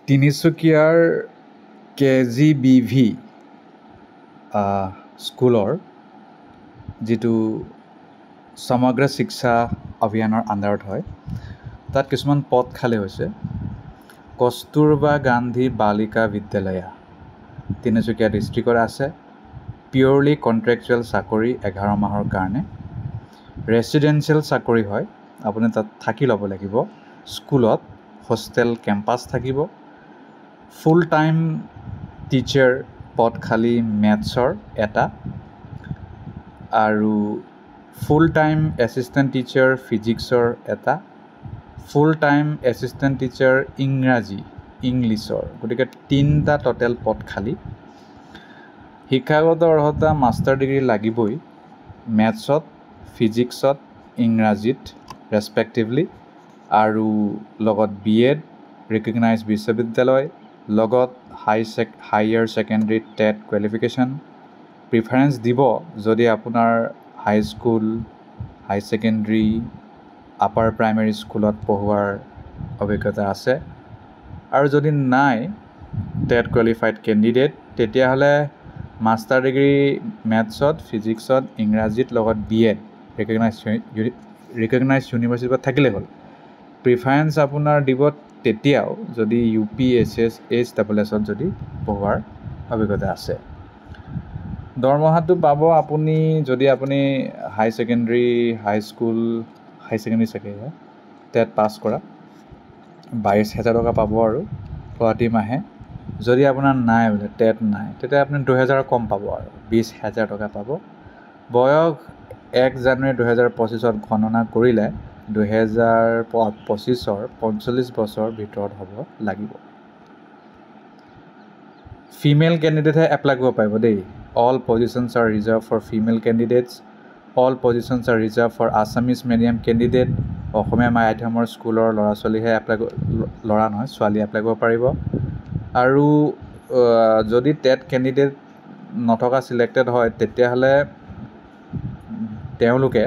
তিনিচুকীয়াৰ KGBV স্কুলৰ যিটো সমগ্ৰ শিক্ষা অভিযানৰ আণ্ডাৰত হয় তাত কিছুমান পদ খালী হৈছে। কস্তুৰবা গান্ধী বালিকা বিদ্যালয় তিনিচুকীয়া ডিষ্ট্ৰিক্টত আছে। পিয়ৰলি কণ্ট্ৰেকচুৱেল চাকৰি 11 মাহৰ কাৰণে। ৰেচিডেঞ্চিয়েল চাকৰি হয়, আপুনি তাত থাকি ল'ব লাগিব। স্কুলত হোষ্টেল কেম্পাছ থাকিব। ফুল টাইম টিচাৰ পদ খালী মেথছৰ এটা, আৰু ফুল টাইম এছিষ্টেণ্ট টিচাৰ ফিজিক্সৰ এটা, ফুল টাইম এছিষ্টেণ্ট টিচাৰ ইংলিছৰ, গতিকে 3টা টোটেল পদ খালী। শিক্ষাগত অৰ্হতা মাষ্টাৰ ডিগ্ৰী লাগিবই, মেথছত, ফিজিক্সত, ইংৰাজীত ৰেচপেক্টিভলি, আৰু লগত BEd ৰিকগনাইজ বিশ্ববিদ্যালয়, লগত higher secondary TET qualification. Preference দিব যদি আপোনাৰ হাইস্কুল, হাই ছেকেণ্ডেৰী, আপাৰ প্ৰাইমেৰী স্কুলত পঢ়োৱাৰ অভিজ্ঞতা আছে। আৰু যদি নাই টেট কোৱালিফাইড কেণ্ডিডেট, তেতিয়াহ'লে মাষ্টাৰ ডিগ্ৰী মেথছত, ফিজিক্সত, ইংৰাজীত লগত BEd ৰিকগনাইজ ইউনিভাৰ্চিটিত থাকিলেই হ'ল। প্ৰিফাৰেঞ্চ আপোনাৰ দিব তেতিয়াও যদি UP, SS, HSSত যদি পঢ়োৱাৰ অভিজ্ঞতা আছে। দৰমহাটো পাব আপুনি যদি আপুনি হাই ছেকেণ্ডেৰী, হাই ছেকেণ্ডেৰী চাগে টেট পাছ কৰা 22,000 টকা পাব আৰু প্ৰতি মাহে। যদি আপোনাৰ নাই বোলে টেট নাই, তেতিয়া আপুনি 2,000 কম পাব আৰু 20,000 টকা পাব। বয়স 1 জানুৱাৰী 2025ত গণনা কৰিলে 2025ৰ 45 বছৰ ভিতৰত হ'ব লাগিব। ফিমেল কেণ্ডিডেটহে এপ্লাই কৰিব পাৰিব দেই। All positions are reserved for female candidates. All positions are reserved for Assamese medium candidate. Asomiya মাধ্যমৰ স্কুলৰ ছোৱালীয়ে এপ্লাই কৰিব পাৰিব। আৰু যদি টেট কেণ্ডিডেট নথকা ছিলেক্টেড হয়, তেতিয়াহ'লে তেওঁলোকে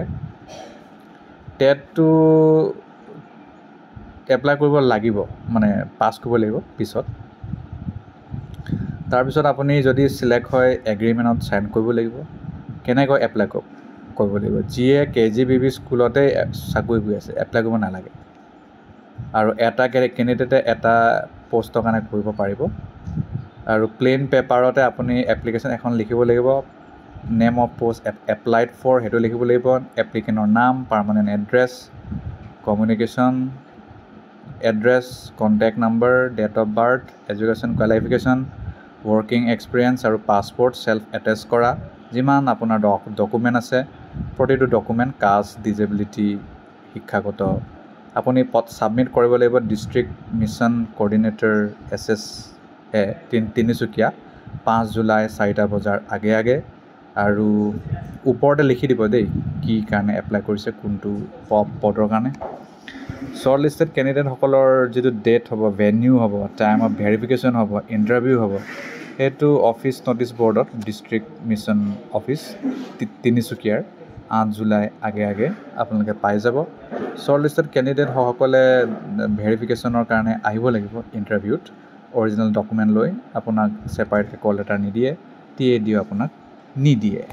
টেটটো এপ্লাই কৰিব লাগিব, মানে পাছ কৰিব লাগিব পিছত। তাৰপিছত আপুনি যদি ছিলেক্ট হয়, এগ্ৰিমেণ্টত চাইন কৰিব লাগিব। কেনেকৈ এপ্লাই কৰিব লাগিব? যিয়ে KGBV স্কুলতে চাকৰি কৰি আছে এপ্লাই কৰিব নালাগে। আৰু এটা কেণ্ডিডেটে এটা পষ্টৰ কাৰণে কৰিব পাৰিব। আৰু প্লেইন পেপাৰতে আপুনি এপ্লিকেশ্যন এখন লিখিব লাগিব। Name of post applied for সেইটো লিখিব লাগিব। এপ্লিকেণ্টৰ নাম, permanent address, communication address, contact number, date of birth, education qualification, working experience আৰু পাছপৰ্ট ছেল্ফ এটেচ কৰা যিমান আপোনাৰ ডকুমেণ্ট আছে, প্ৰতিটো ডকুমেণ্ট, কাষ্ট, ডিজেবিলিটি, শিক্ষাগত, আপুনি ছাবমিট কৰিব লাগিব district mission coordinator SS Tinsukia 5 July 4টা বজাৰ আগে। আৰু ওপৰতে লিখি দিব দেই কি কাৰণে এপ্লাই কৰিছে, কোনটো পদৰ কাৰণে। শ্বৰ্ট লিষ্টেড কেণ্ডিডেটসকলৰ যিটো ডেট হ'ব, ভেন্যু হ'ব, টাইম অফ ভেৰিফিকেশ্যন হ'ব, ইণ্টাৰভিউ হ'ব, সেইটো অফিচ ন'টিছ বৰ্ডত ডিষ্ট্ৰিক্ট মিছন অফিচ তিনিচুকীয়াৰ 8 জুলাই আগে আপোনালোকে পাই যাব। শ্বৰ্ট লিষ্টেড কেণ্ডিডেটসকলে ভেৰিফিকেশ্যনৰ কাৰণে আহিব লাগিব ইণ্টাৰভিউত। অৰিজিনেল ডকুমেণ্ট লৈ আপোনাক ছেপাৰেটকৈ কল লেটাৰ নিদিয়ে, TAD আপোনাক নিদিয়ে।